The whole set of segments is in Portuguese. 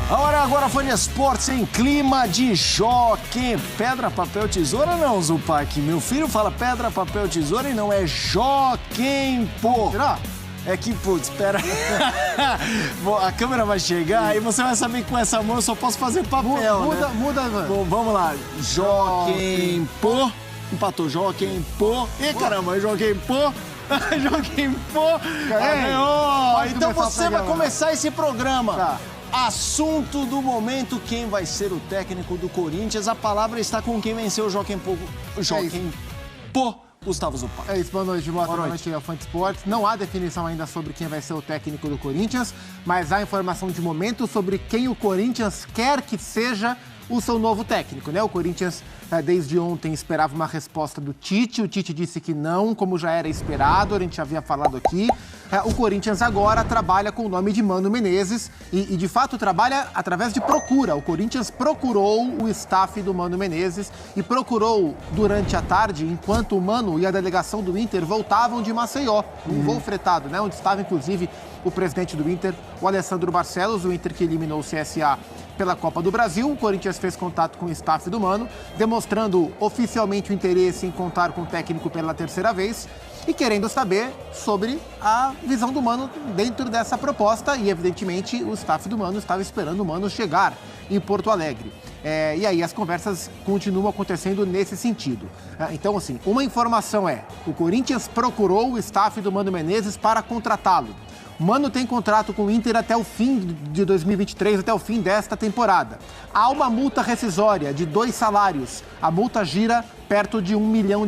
A hora agora foi no Esportes em clima de jockey. Pedra, papel, tesoura não, Zupac. Meu filho fala pedra, papel, tesoura e não é jockey, pô. É que, putz, espera. A câmera vai chegar e você vai saber que com essa mão eu só posso fazer papel, Muda, mano. Bom, vamos lá. Jockey, pô. Empatou, jockey, pô. Ih, caramba, jockey, pô. Jockey, pô. Então você vai começar esse programa. Tá. Assunto do momento, quem vai ser o técnico do Corinthians? A palavra está com quem venceu o Jockey Pô, Gustavo Zupac. É isso, boa noite, boa noite ao Fã de Esportes. Não há definição ainda sobre quem vai ser o técnico do Corinthians, mas há informação de momento sobre quem o Corinthians quer que seja o seu novo técnico, né? O Corinthians, desde ontem, esperava uma resposta do Tite. O Tite disse que não, como já era esperado, a gente já havia falado aqui. O Corinthians agora trabalha com o nome de Mano Menezes e de fato, trabalha através de procura. O Corinthians procurou o staff do Mano Menezes e procurou durante a tarde, enquanto o Mano e a delegação do Inter voltavam de Maceió, um voo fretado, né? Onde estava, inclusive, o presidente do Inter, o Alessandro Barcelos, o Inter que eliminou o CSA pela Copa do Brasil. O Corinthians fez contato com o staff do Mano, demonstrando oficialmente o interesse em contar com o técnico pela terceira vez e querendo saber sobre a visão do Mano dentro dessa proposta. E, evidentemente, o staff do Mano estava esperando o Mano chegar em Porto Alegre. E aí as conversas continuam acontecendo nesse sentido. Então, assim, uma informação é: o Corinthians procurou o staff do Mano Menezes para contratá-lo. Mano tem contrato com o Inter até o fim de 2023, até o fim desta temporada. Há uma multa rescisória de 2 salários. A multa gira perto de R$1 milhão.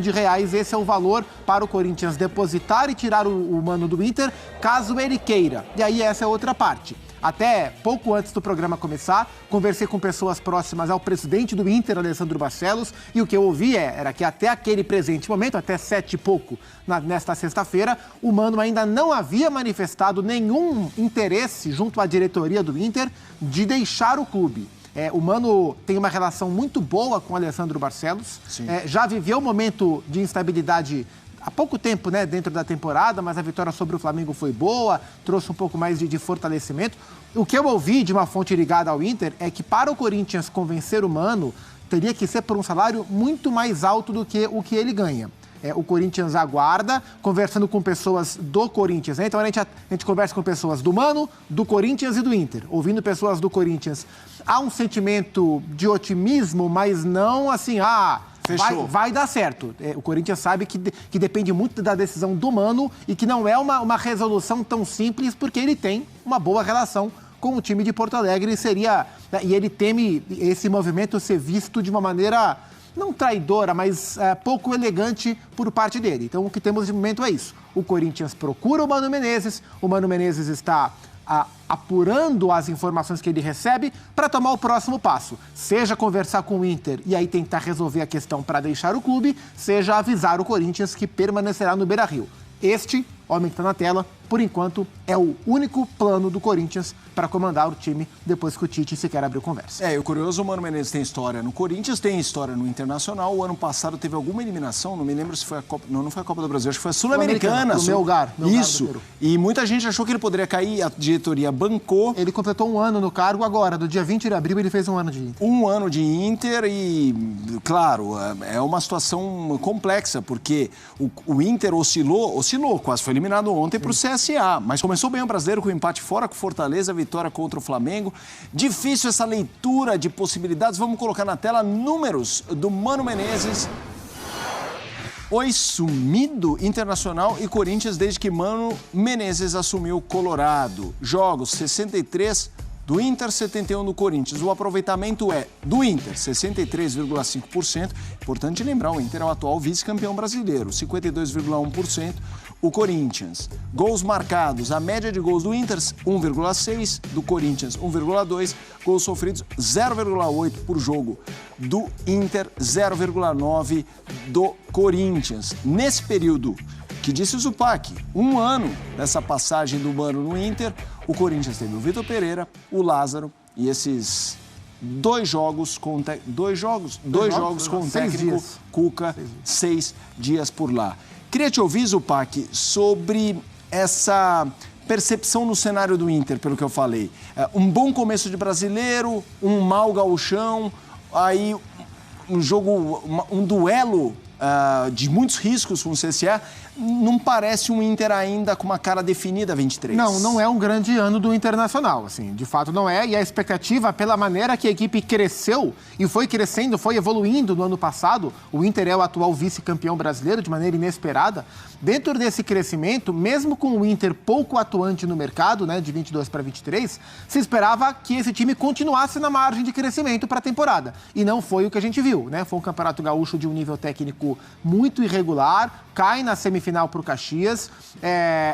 Esse é o valor para o Corinthians depositar e tirar o Mano do Inter, caso ele queira. E aí essa é outra parte. Até pouco antes do programa começar, conversei com pessoas próximas ao presidente do Inter, Alessandro Barcelos, e o que eu ouvi era que até aquele presente momento, até 7 e pouco, nesta sexta-feira, o Mano ainda não havia manifestado nenhum interesse junto à diretoria do Inter de deixar o clube. O Mano tem uma relação muito boa com o Alessandro Barcelos, já viveu um momento de instabilidade há pouco tempo, né, dentro da temporada, mas a vitória sobre o Flamengo foi boa, trouxe um pouco mais de fortalecimento. O que eu ouvi de uma fonte ligada ao Inter é que para o Corinthians convencer o Mano, teria que ser por um salário muito mais alto do que o que ele ganha. O Corinthians aguarda, conversando com pessoas do Corinthians, né? Então a gente conversa com pessoas do Mano, do Corinthians e do Inter. Ouvindo pessoas do Corinthians, há um sentimento de otimismo, mas não assim, vai dar certo. O Corinthians sabe que depende muito da decisão do Mano e que não é uma resolução tão simples, porque ele tem uma boa relação com o time de Porto Alegre e ele teme esse movimento ser visto de uma maneira não traidora, mas pouco elegante por parte dele. Então o que temos de momento é isso. O Corinthians procura o Mano Menezes está apurando as informações que ele recebe para tomar o próximo passo. Seja conversar com o Inter e aí tentar resolver a questão para deixar o clube, seja avisar o Corinthians que permanecerá no Beira-Rio. Este homem que está na tela, por enquanto, é o único plano do Corinthians para comandar o time depois que o Tite sequer abriu conversa. O curioso, o Mano Menezes tem história no Corinthians, tem história no Internacional. O ano passado teve alguma eliminação, não me lembro se foi a Copa... Não foi a Copa do Brasil, acho que foi a Sul-Americana. No meu lugar. Isso. E muita gente achou que ele poderia cair, a diretoria bancou. Ele completou 1 ano no cargo agora, do dia 20 de abril ele fez 1 ano de Inter. 1 ano de Inter e, claro, é uma situação complexa, porque o Inter oscilou, quase foi eliminado ontem para o CSA, mas começou bem o brasileiro com o empate fora com o Fortaleza, vitória contra o Flamengo. Difícil essa leitura de possibilidades. Vamos colocar na tela números do Mano Menezes. Oi, sumido Internacional e Corinthians desde que Mano Menezes assumiu o Colorado. Jogos 63 do Inter, 71 do Corinthians. O aproveitamento é do Inter, 63,5%. Importante lembrar, o Inter é o atual vice-campeão brasileiro, 52,1%. O Corinthians. Gols marcados, a média de gols do Inter, 1,6, do Corinthians, 1,2. Gols sofridos, 0,8 por jogo do Inter, 0,9 do Corinthians. Nesse período que disse o Zupac, 1 ano dessa passagem do Mano no Inter, o Corinthians teve o Vitor Pereira, o Lázaro e esses 2 jogos com o técnico Cuca, 6 dias por lá. Queria te ouvir, Zupac, sobre essa percepção no cenário do Inter, pelo que eu falei? Um bom começo de Brasileiro, um mau gauchão, aí um jogo, um duelo de muitos riscos com o CSA. Não parece um Inter ainda com uma cara definida 23. Não é um grande ano do Internacional, assim, de fato não é. E a expectativa, pela maneira que a equipe cresceu e foi crescendo, foi evoluindo no ano passado, o Inter é o atual vice-campeão brasileiro de maneira inesperada. Dentro desse crescimento, mesmo com o Inter pouco atuante no mercado, né, de 22 para 23, se esperava que esse time continuasse na margem de crescimento para a temporada. E não foi o que a gente viu, né? Foi um campeonato gaúcho de um nível técnico muito irregular, cai na semifinal para o Caxias,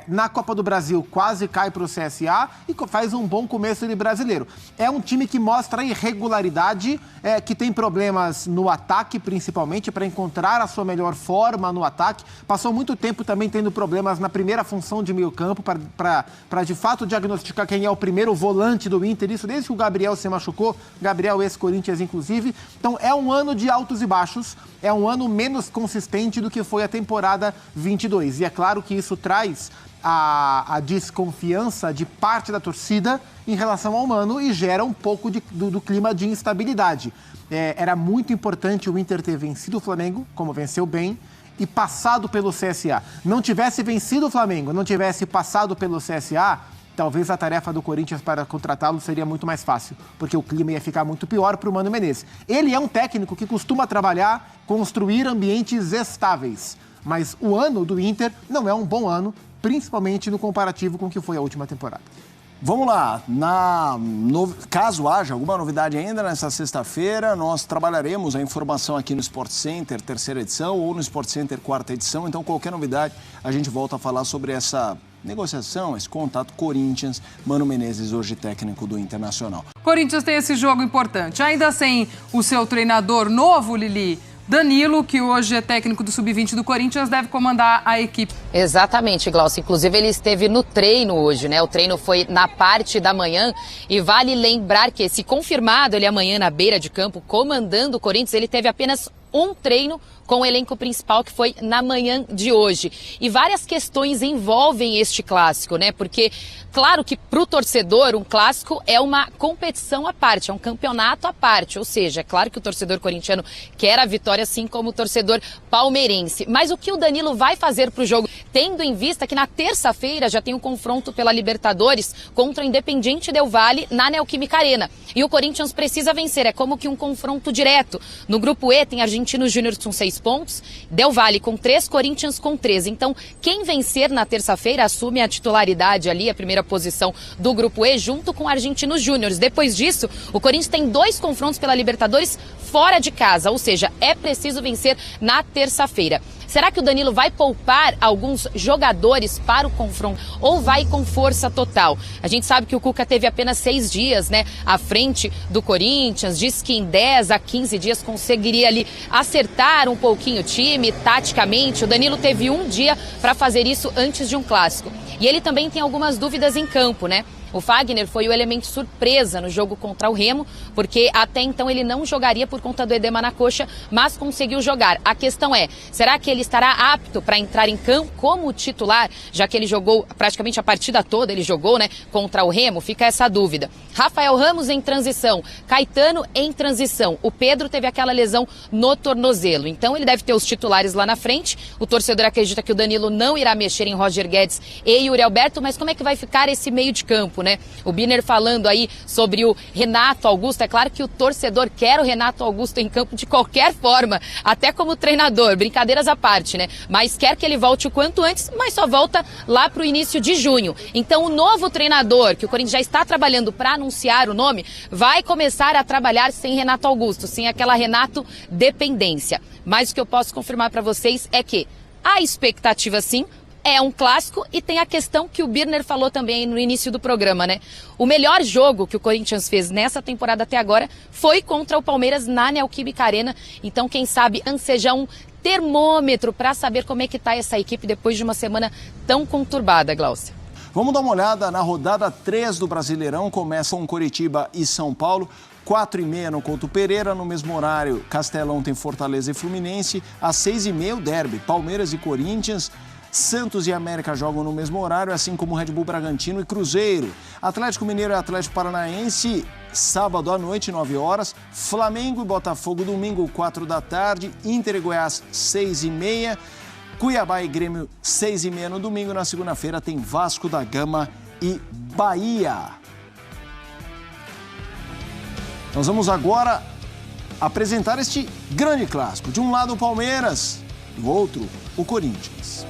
na Copa do Brasil quase cai para o CSA e faz um bom começo de brasileiro. É um time que mostra irregularidade, que tem problemas no ataque, principalmente, para encontrar a sua melhor forma no ataque. Passou muito tempo também tendo problemas na primeira função de meio campo, para de fato diagnosticar quem é o primeiro volante do Inter, isso desde que o Gabriel se machucou, Gabriel ex-Corinthians inclusive. Então é um ano de altos e baixos, é um ano menos consistente do que foi a temporada 22. E é claro que isso traz a desconfiança de parte da torcida em relação ao Mano e gera um pouco do clima de instabilidade. Era muito importante o Inter ter vencido o Flamengo, como venceu bem, e passado pelo CSA. Não tivesse vencido o Flamengo, não tivesse passado pelo CSA, talvez a tarefa do Corinthians para contratá-lo seria muito mais fácil, porque o clima ia ficar muito pior para o Mano Menezes. Ele é um técnico que costuma trabalhar, construir ambientes estáveis, mas o ano do Inter não é um bom ano, principalmente no comparativo com o que foi a última temporada. Vamos lá, caso haja alguma novidade ainda nessa sexta-feira, nós trabalharemos a informação aqui no Sport Center, terceira edição, ou no Sport Center, quarta edição. Então, qualquer novidade, a gente volta a falar sobre essa negociação, esse contato Corinthians, Mano Menezes, hoje técnico do Internacional. Corinthians tem esse jogo importante, ainda sem o seu treinador novo, Lili. Danilo, que hoje é técnico do Sub-20 do Corinthians, deve comandar a equipe. Exatamente, Glaucio. Inclusive, ele esteve no treino hoje, né? O treino foi na parte da manhã e vale lembrar que, se confirmado ele amanhã na beira de campo, comandando o Corinthians, ele teve apenas um treino com o elenco principal, que foi na manhã de hoje. E várias questões envolvem este clássico, né? Porque, claro que para o torcedor, um clássico é uma competição à parte, é um campeonato à parte. Ou seja, é claro que o torcedor corintiano quer a vitória, assim como o torcedor palmeirense. Mas o que o Danilo vai fazer para o jogo, tendo em vista que na terça-feira já tem um confronto pela Libertadores contra o Independiente Del Valle na Neoquímica Arena. E o Corinthians precisa vencer, é como que um confronto direto. No grupo E tem Argentinos Júnior com 6 pontos, Del Valle com 3, Corinthians com 13. Então, quem vencer na terça-feira assume a titularidade ali, a primeira posição do grupo E, junto com Argentinos Júnior. Depois disso, o Corinthians tem 2 confrontos pela Libertadores fora de casa, ou seja, é preciso vencer na terça-feira. Será que o Danilo vai poupar alguns jogadores para o confronto ou vai com força total? A gente sabe que o Cuca teve apenas 6 dias, né, à frente do Corinthians, diz que em 10 a 15 dias conseguiria ali acertar um pouquinho o time, taticamente. O Danilo teve 1 dia para fazer isso antes de um clássico. E ele também tem algumas dúvidas em campo, né? O Fagner foi o elemento surpresa no jogo contra o Remo, porque até então ele não jogaria por conta do edema na coxa, mas conseguiu jogar. A questão é, será que ele estará apto para entrar em campo como titular, já que ele jogou praticamente a partida toda, ele jogou, né, contra o Remo? Fica essa dúvida. Rafael Ramos em transição, Caetano em transição. O Pedro teve aquela lesão no tornozelo, então ele deve ter os titulares lá na frente. O torcedor acredita que o Danilo não irá mexer em Roger Guedes e Yuri Alberto, mas como é que vai ficar esse meio de campo, né? O Birner falando aí sobre o Renato Augusto. É claro que o torcedor quer o Renato Augusto em campo de qualquer forma, até como treinador, brincadeiras à parte, né? Mas quer que ele volte o quanto antes, mas só volta lá para o início de junho. Então o novo treinador, que o Corinthians já está trabalhando para anunciar o nome, vai começar a trabalhar sem Renato Augusto, sem aquela Renato dependência. Mas o que eu posso confirmar para vocês é que a expectativa, sim, é um clássico, e tem a questão que o Birner falou também no início do programa, né? O melhor jogo que o Corinthians fez nessa temporada até agora foi contra o Palmeiras na Neoquímica Arena. Então, quem sabe, seja um termômetro para saber como é que está essa equipe depois de uma semana tão conturbada, Glaucia. Vamos dar uma olhada na rodada 3 do Brasileirão. Começam Coritiba e São Paulo. 4h30 no Couto Pereira, no mesmo horário, Castelão tem Fortaleza e Fluminense. Às 6h30 o derby, Palmeiras e Corinthians. Santos e América jogam no mesmo horário, assim como Red Bull Bragantino e Cruzeiro. Atlético Mineiro e Atlético Paranaense, sábado à noite, 9 horas. Flamengo e Botafogo, domingo, 4 da tarde. Inter e Goiás, 6h30. Cuiabá e Grêmio, 6h30 no domingo. Na segunda-feira tem Vasco da Gama e Bahia. Nós vamos agora apresentar este grande clássico. De um lado o Palmeiras, do outro o Corinthians.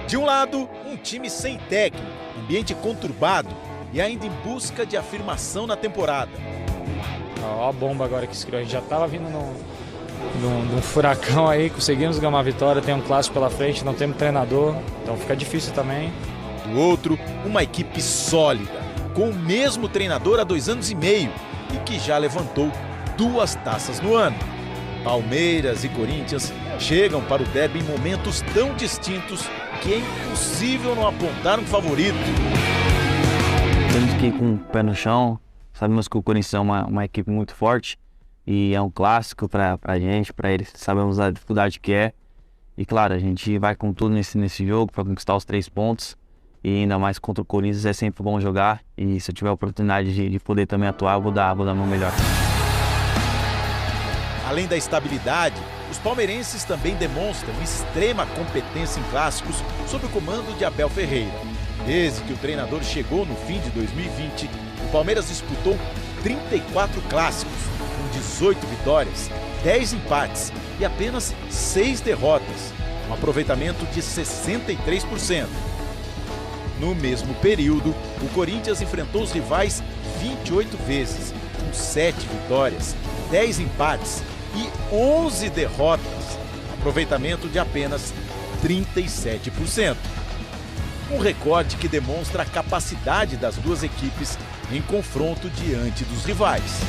De um lado, um time sem técnico, ambiente conturbado e ainda em busca de afirmação na temporada. Ó a bomba agora que se criou. A gente já estava vindo num furacão aí, conseguimos ganhar uma vitória, tem um clássico pela frente, não temos treinador, então fica difícil também. Do outro, uma equipe sólida, com o mesmo treinador há 2 anos e meio e que já levantou 2 taças no ano. Palmeiras e Corinthians chegam para o derby em momentos tão distintos que é impossível não apontar um favorito. Temos que ir com o pé no chão, sabemos que o Corinthians é uma equipe muito forte e é um clássico para a gente, para eles, sabemos a dificuldade que é. E claro, a gente vai com tudo nesse jogo para conquistar os 3 pontos. E ainda mais contra o Corinthians é sempre bom jogar. E se eu tiver a oportunidade de poder também atuar, eu vou dar o meu melhor. Além da estabilidade, os palmeirenses também demonstram extrema competência em clássicos sob o comando de Abel Ferreira. Desde que o treinador chegou no fim de 2020, o Palmeiras disputou 34 clássicos, com 18 vitórias, 10 empates e apenas 6 derrotas, um aproveitamento de 63%. No mesmo período, o Corinthians enfrentou os rivais 28 vezes, com 7 vitórias, 10 empates e 11 derrotas, aproveitamento de apenas 37%. Um recorde que demonstra a capacidade das duas equipes em confronto diante dos rivais.